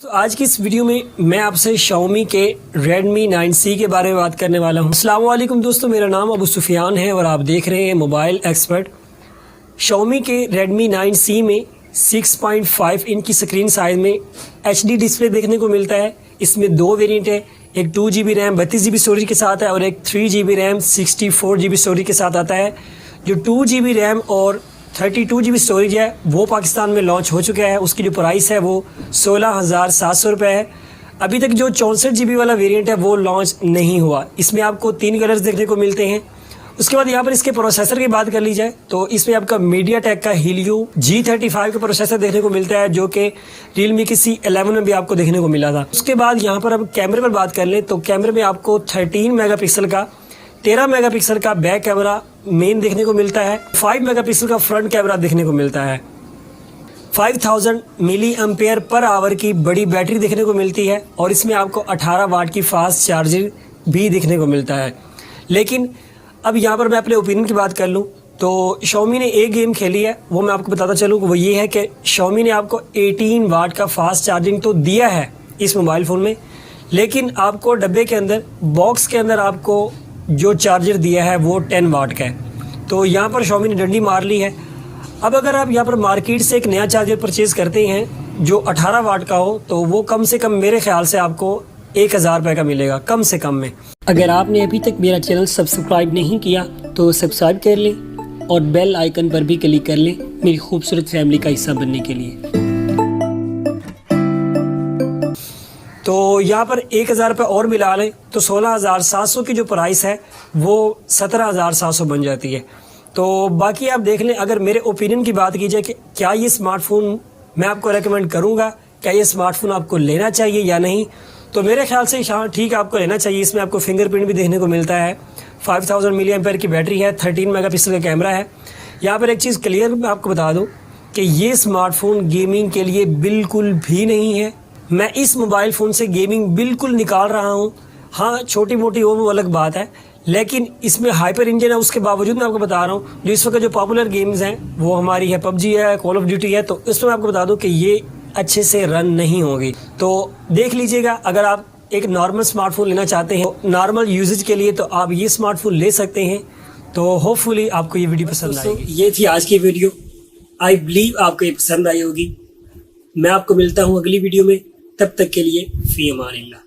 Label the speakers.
Speaker 1: तो आज की इस वीडियो में मैं आपसे Xiaomi के Redmi 9C के बारे में बात करने वाला हूं। अस्सलाम वालेकुम दोस्तों, मेरा नाम अबू सुफियान है और आप देख रहे हैं मोबाइल एक्सपर्ट। Xiaomi के Redmi 9C में 6.5 इंच की स्क्रीन साइज में HD डिस्प्ले देखने को मिलता है। इसमें दो वेरिएंट है, एक 2GB रैम 32GB स्टोरेज के साथ है और एक 3GB रैम 64GB स्टोरेज के साथ आता है। जो 2GB रैम और 32GB स्टोरेज है वो पाकिस्तान में लॉन्च हो चुका है। उसकी जो प्राइस है वो 16,700 रुपये है। अभी तक जो 64GB वाला वेरिएंट है वो लॉन्च नहीं हुआ। इसमें आपको 3 कलर्स देखने को मिलते हैं। उसके बाद यहाँ पर इसके प्रोसेसर की बात कर ली जाए तो इसमें आपका MediaTek का Helio G35 का प्रोसेसर देखने को मिलता है, जो कि Realme की C11 में भी आपको देखने को मिला था। उसके बाद यहाँ पर अब कैमरे पर बात कर लें तो कैमरे में आपको 13 मेगापिक्सल का 13 मेगापिक्सल का बैक कैमरा मेन देखने को मिलता है। 5 मेगापिक्सल का फ्रंट कैमरा देखने को मिलता है। 5000 मिली एम्पेयर पर आवर की बड़ी बैटरी देखने को मिलती है और इसमें आपको 18 वाट की फास्ट चार्जिंग भी देखने को मिलता है। लेकिन अब यहाँ पर मैं अपने ओपिनियन की बात कर लूँ तो Xiaomi ने एक गेम खेली है, वो मैं आपको बताता चलूँ। वो ये है कि Xiaomi ने आपको 18 वाट का फास्ट चार्जिंग तो दिया है इस मोबाइल फ़ोन में, लेकिन आपको डब्बे के अंदर बॉक्स के अंदर आपको जो चार्जर दिया है वो 10 वाट का है। तो यहाँ पर Xiaomi ने डंडी मार ली है। अब अगर आप यहाँ पर मार्केट से एक नया चार्जर परचेज़ करते हैं जो 18 वाट का हो तो वो कम से कम मेरे ख्याल से आपको 1000 रुपये का मिलेगा कम से कम में। अगर आपने अभी तक मेरा चैनल सब्सक्राइब नहीं किया तो सब्सक्राइब कर लें और बेल आइकन पर भी क्लिक कर लें मेरी खूबसूरत फैमिली का हिस्सा बनने के लिए। तो यहाँ पर 1000 रुपये और मिला लें तो 16,700 की जो प्राइस है वो 17,700 बन जाती है। तो बाकी आप देख लें। अगर मेरे ओपिनियन की बात की जाए कि क्या ये स्मार्टफोन मैं आपको रेकमेंड करूँगा, क्या ये स्मार्टफोन आपको लेना चाहिए या नहीं, तो मेरे ख्याल से ठीक है, आपको लेना चाहिए। इसमें आपको फिंगरप्रिंट भी देखने को मिलता है। 5000 मिली एम्पेयर की बैटरी है, 13 मेगापिक्सल का कैमरा है। यहाँ पर एक चीज़ क्लियर मैं आपको बता दूँ कि ये स्मार्टफोन गेमिंग के लिए बिल्कुल भी नहीं है। मैं इस मोबाइल फ़ोन से गेमिंग बिल्कुल निकाल रहा हूँ। हाँ, छोटी मोटी वो अलग बात है, लेकिन इसमें हाइपर इंजन है। उसके बावजूद मैं आपको बता रहा हूँ जो इस वक्त जो पॉपुलर गेम्स हैं वो हमारी है PUBG है, कॉल ऑफ ड्यूटी है, तो इसमें आपको बता दूँ कि ये अच्छे से रन नहीं होगी। तो देख लीजिएगा, अगर आप एक नॉर्मल स्मार्टफोन लेना चाहते हैं नॉर्मल यूजेज के लिए तो आप ये स्मार्टफोन ले सकते हैं। तो होपफुली आपको ये वीडियो पसंद आएगी। ये थी आज की वीडियो। आई बिलीव आपको ये पसंद आई होगी। मैं आपको मिलता हूँ अगली वीडियो में, तब तक के लिए फी अमान अल्लाह।